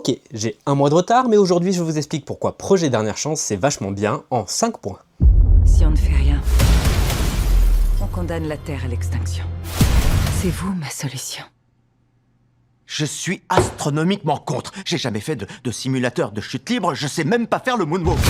Ok, j'ai un mois de retard, mais aujourd'hui je vous explique pourquoi Projet Dernière Chance c'est vachement bien en 5 points. Si on ne fait rien, on condamne la Terre à l'extinction. C'est vous ma solution. Je suis astronomiquement contre. J'ai jamais fait de simulateur de chute libre, je sais même pas faire le moonwalk.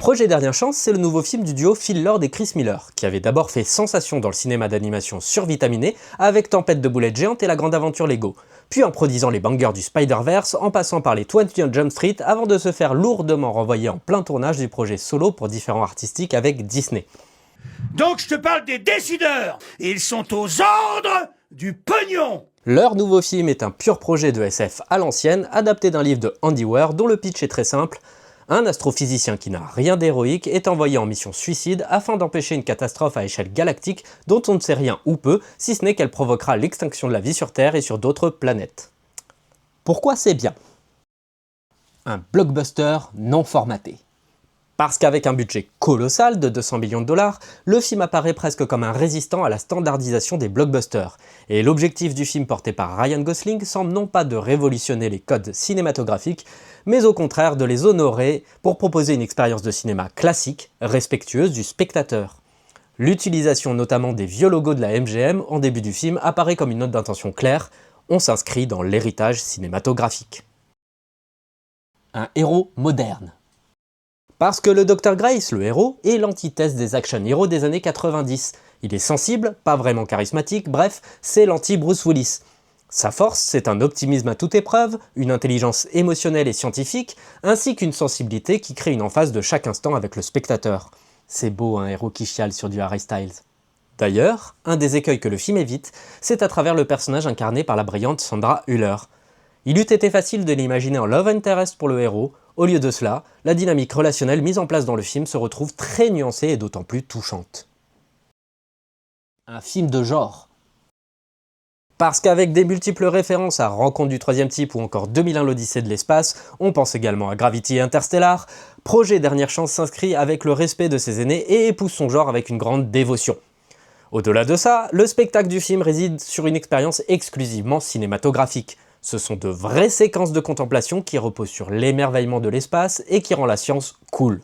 Projet Dernière Chance, c'est le nouveau film du duo Phil Lord et Chris Miller, qui avait d'abord fait sensation dans le cinéma d'animation survitaminé avec Tempête de boulettes géantes et La Grande Aventure Lego, puis en produisant les bangers du Spider-Verse en passant par les 21 Jump Street avant de se faire lourdement renvoyer en plein tournage du projet solo pour différents artistiques avec Disney. Donc je te parle des décideurs. Ils sont aux ordres du pognon. Leur nouveau film est un pur projet de SF à l'ancienne, adapté d'un livre de Andy Weir dont le pitch est très simple. Un astrophysicien qui n'a rien d'héroïque est envoyé en mission suicide afin d'empêcher une catastrophe à échelle galactique dont on ne sait rien ou peu, si ce n'est qu'elle provoquera l'extinction de la vie sur Terre et sur d'autres planètes. Pourquoi c'est bien? Un blockbuster non formaté. Parce qu'avec un budget colossal de 200 millions de dollars, le film apparaît presque comme un résistant à la standardisation des blockbusters. Et l'objectif du film porté par Ryan Gosling semble non pas de révolutionner les codes cinématographiques, mais au contraire de les honorer pour proposer une expérience de cinéma classique, respectueuse du spectateur. L'utilisation notamment des vieux logos de la MGM en début du film apparaît comme une note d'intention claire, on s'inscrit dans l'héritage cinématographique. Un héros moderne. Parce que le Dr Grace, le héros, est l'antithèse des action heroes des années 90. Il est sensible, pas vraiment charismatique, bref, c'est l'anti-Bruce Willis. Sa force, c'est un optimisme à toute épreuve, une intelligence émotionnelle et scientifique, ainsi qu'une sensibilité qui crée une emphase de chaque instant avec le spectateur. C'est beau un héros qui chiale sur du Harry Styles. D'ailleurs, un des écueils que le film évite, c'est à travers le personnage incarné par la brillante Sandra Hüller. Il eût été facile de l'imaginer en love interest pour le héros. Au lieu de cela, la dynamique relationnelle mise en place dans le film se retrouve très nuancée et d'autant plus touchante. Un film de genre. Parce qu'avec des multiples références à Rencontre du troisième type ou encore 2001 l'Odyssée de l'espace, on pense également à Gravity et Interstellar, Projet Dernière Chance s'inscrit avec le respect de ses aînés et épouse son genre avec une grande dévotion. Au-delà de ça, le spectacle du film réside sur une expérience exclusivement cinématographique. Ce sont de vraies séquences de contemplation qui reposent sur l'émerveillement de l'espace et qui rend la science cool.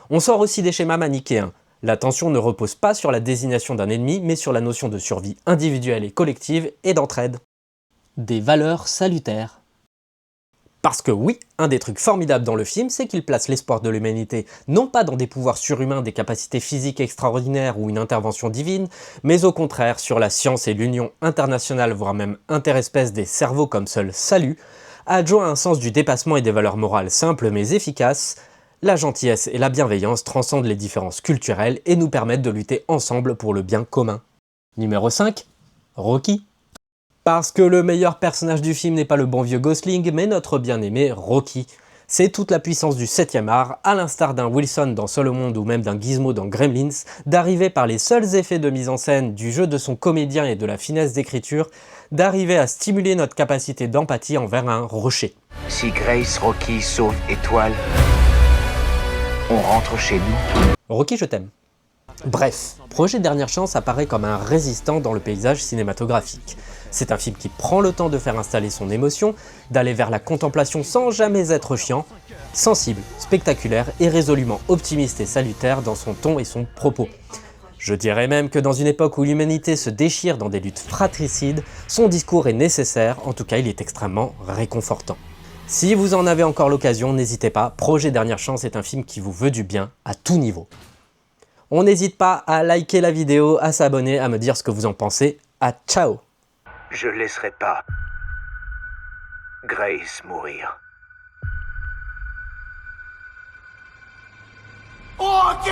On sort aussi des schémas manichéens. L'attention ne repose pas sur la désignation d'un ennemi, mais sur la notion de survie individuelle et collective et d'entraide. Des valeurs salutaires. Parce que oui, un des trucs formidables dans le film, c'est qu'il place l'espoir de l'humanité non pas dans des pouvoirs surhumains, des capacités physiques extraordinaires ou une intervention divine, mais au contraire sur la science et l'union internationale, voire même interespèce des cerveaux comme seul salut, adjoint un sens du dépassement et des valeurs morales simples mais efficaces. La gentillesse et la bienveillance transcendent les différences culturelles et nous permettent de lutter ensemble pour le bien commun. Numéro 5. Rocky. Parce que le meilleur personnage du film n'est pas le bon vieux Gosling, mais notre bien-aimé Rocky. C'est toute la puissance du 7e art, à l'instar d'un Wilson dans Seul au monde ou même d'un Gizmo dans Gremlins, d'arriver par les seuls effets de mise en scène, du jeu de son comédien et de la finesse d'écriture, d'arriver à stimuler notre capacité d'empathie envers un rocher. Si Grace, Rocky, sauve Étoile, on rentre chez nous. Rocky, je t'aime. Bref, Projet Dernière Chance apparaît comme un résistant dans le paysage cinématographique. C'est un film qui prend le temps de faire installer son émotion, d'aller vers la contemplation sans jamais être chiant, sensible, spectaculaire et résolument optimiste et salutaire dans son ton et son propos. Je dirais même que dans une époque où l'humanité se déchire dans des luttes fratricides, son discours est nécessaire, en tout cas il est extrêmement réconfortant. Si vous en avez encore l'occasion, n'hésitez pas, Projet Dernière Chance est un film qui vous veut du bien à tout niveau. On n'hésite pas à liker la vidéo, à s'abonner, à me dire ce que vous en pensez. À ciao! Je laisserai pas Grace mourir. Ok.